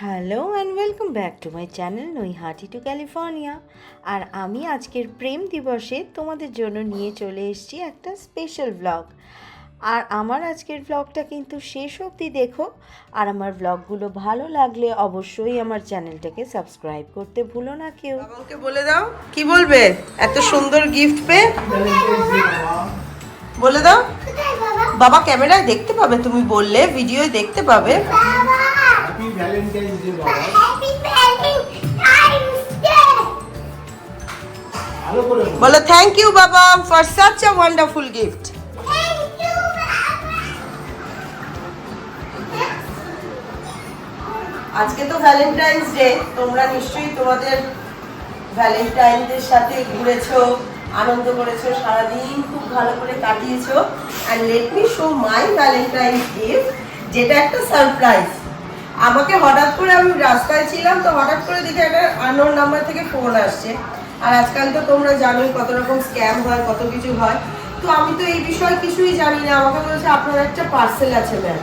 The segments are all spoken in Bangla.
Hello and welcome back to my channel Naihati to California. আর আমি আজকের প্রেম দিবসে তোমাদের জন্য নিয়ে চলে এসেছি একটা স্পেশাল ব্লগ। আর আমার আজকের ব্লগটা কিন্তু শেষ অবধি দেখো। আর আমার ব্লগগুলো ভালো লাগলে অবশ্যই আমার চ্যানেলটাকে সাবস্ক্রাইব করতে ভুলো না কেউ। বাবাকে বলে দাও, কি বলবে এত সুন্দর গিফট পেয়ে? বলে দাও। বাবা ক্যামেরায় দেখতে পাবে, তুমি বললে ভিডিওয় দেখতে পাবে। হ্যাপি ভ্যালেন্টাইন্স ডে বাবা। Happy Valentine's day. ভালো করে বলো থ্যাংক ইউ বাবা for such a wonderful gift. Thank you আজকে তো ভ্যালেন্টাইন্স ডে, তোমরা নিশ্চয়ই তোমাদের ভ্যালেন্টাইনদের সাথে ঘুরেছো, আনন্দ করেছো, সারাদিন খুব ভালো করে কাটিয়েছো। And let me show my Valentine's gift, যেটা একটা সারপ্রাইজ। আমাকে হঠাৎ করে, আমি রাস্তায় ছিলাম তো হঠাৎ করে দেখে একটা আননোন নাম্বার থেকে ফোন আসছে। আর আজকাল তো তোমরা জানোই কত রকম স্ক্যাম হয়, কত কিছু হয়। তো আমি তো এই বিষয়ে কিছুই জানি না। আমাকে বলেছে আপনার একটা পার্সেল আছে ম্যাম।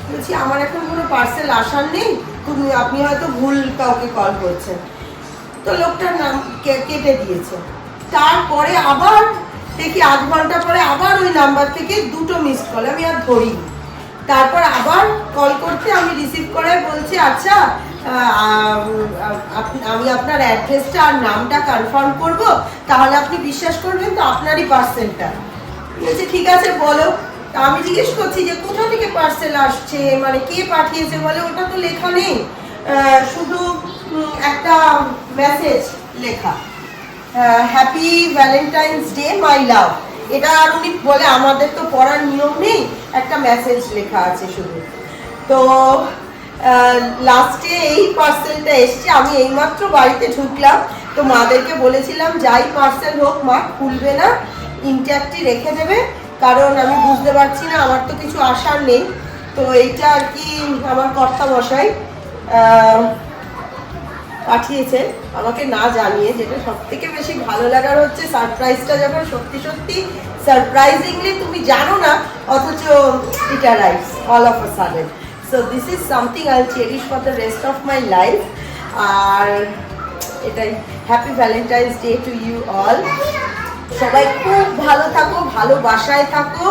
বলছি আমার এখন কোনো পার্সেল আসার নেই, আপনি হয়তো ভুল কাউকে কল করছেন। তো লোকটার নাম কেটে দিয়েছে। তারপরে আবার দেখি আধ ঘন্টা পরে আবার ওই নাম্বার থেকে দুটো মিসড কল, আমি আর ধরিনি। তারপর আবার কল করতে আমি রিসিভ করে বলছি আচ্ছা আমি আপনার অ্যাড্রেসটা আর নামটা কনফার্ম করব, তাহলে আপনি বিশ্বাস করবেন তো আপনারই পার্সেলটা। বলছে ঠিক আছে বলো। তা আমি জিজ্ঞেস করছি যে কোথা থেকে পার্সেল আসছে, মানে কে পাঠিয়েছে। বলে ওটা তো লেখা নেই, শুধু একটা মেসেজ লেখা, হ্যাপি ভ্যালেন্টাইন্স ডে মাই লাভ। এটা আর উনি বলে আমাদের তো পড়ার নিয়ম নেই, একটা মেসেজ লেখা আছে শুধু। তো লাস্টে এই পার্সেলটা এসছে, আমি এইমাত্র বাড়িতে ঢুকলাম। তো মাদেরকে বলেছিলাম যাই পার্সেল হোক মা খুলবে না, ইনট্যাক্টই রেখে দেবে, কারণ আমি বুঝতে পারছি না, আমার তো কিছু আসার নেই। তো এইটা আর কি আমার কর্তা মশাই পাঠিয়েছে আমাকে না জানিয়ে। যেটা সব থেকে বেশি ভালো লাগার হচ্ছে সারপ্রাইজটা যখন সত্যি সত্যি সারপ্রাইজিংলি তুমি জানো না, অথচ it arrives all of a sudden. So this is something I will cherish for the rest of my life. আর এটাই, happy Valentine's day to you all. সবাই খুব ভালো থাকো, ভালোবাসায় থাকো,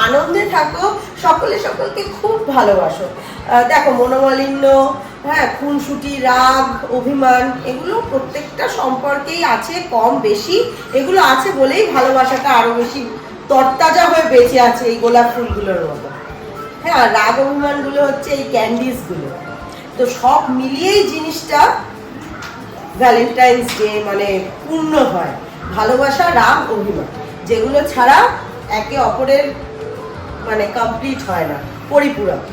আনন্দে থাকো, সকলে সকলকে খুব ভালোবাসো। দেখো মনোমালিন্য, হ্যাঁ, খুনসুটি, রাগ, অভিমান, এগুলো প্রত্যেকটা সম্পর্কেই আছে, কম বেশি এগুলো আছে বলেই ভালোবাসাটা আরো বেশি তরতাজা হয়ে বেঁচে আছে এই গোলাপ ফুলগুলোর মতো। হ্যাঁ, আর রাগ অভিমানগুলো হচ্ছে এই ক্যান্ডিসগুলো। তো সব মিলিয়েই জিনিসটা ভ্যালেন্টাইন্স ডে মানে পূর্ণ হয়। ভালোবাসা, রাগ, অভিমান, যেগুলো ছাড়া একে অপরের মানে কমপ্লিট হয় না, পরিপূরক।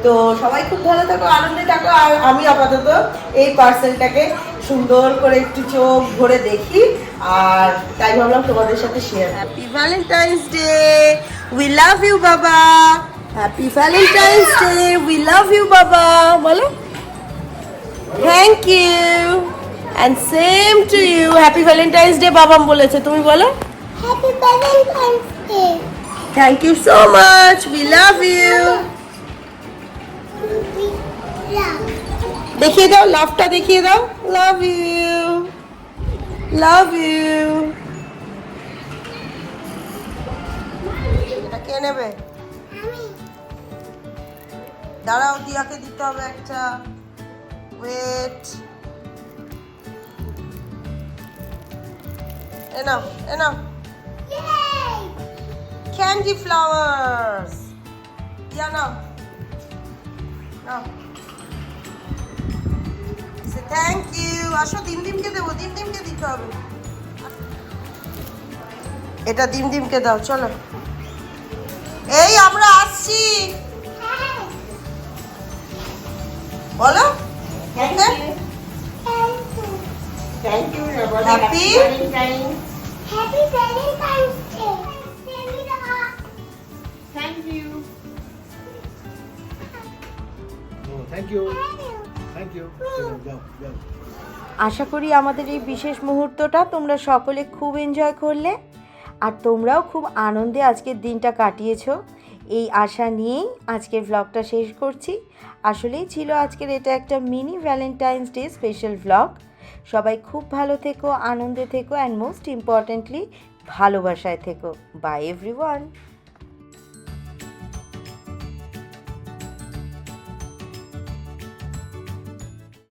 তো সবাই খুব ভালো থাকো, আনন্দে থাকো। আর আমি আপাতত এই পার্সেলটাকে সুন্দর করে একটু চোখ ভরে দেখি, আর তাই ভাবলাম তোমাদের সাথে share. Happy Valentine's day, we love you বাবা। Happy Valentine's day, we love you বাবা। বলো thank you and same to you. Happy Valentine's day বাবাম বলেছে, তুমি বলো happy Valentine's day. Thank you so much, we love you. দেখিয়ে দাও, লাভটা দেখিয়ে দাও। Love you, love you. এটা কে নেবে? দাঁড়াও, দিয়াকে দিতে হবে একটা। ওয়েট, এনাও এনাও। Candy flowers. দিয়া নাও নাও। Thank you. আসো, দিমদিমকে দেবো, দিমদিমকে দিতে হবে। এটা দিমদিমকে দাও, চলো। এই আমরা আসছি, বলো okay. Thank you happy happy Valentine's day. Thank you thank you. যাও যাও। আশা করি আমাদের এই বিশেষ মুহূর্তটা তোমরা সকলে খুব এনজয় করলে, আর তোমরাও খুব আনন্দে আজকের দিনটা কাটিয়েছো। এই আশা নিয়েই আজকের ভ্লগটা শেষ করছি। আসলেই ছিল আজকের এটা একটা mini Valentine's day special vlog. সবাই খুব ভালো থেকো, আনন্দে থেকো, অ্যান্ড মোস্ট ইম্পর্টেন্টলি ভালোবাসায় থেকো। By everyone.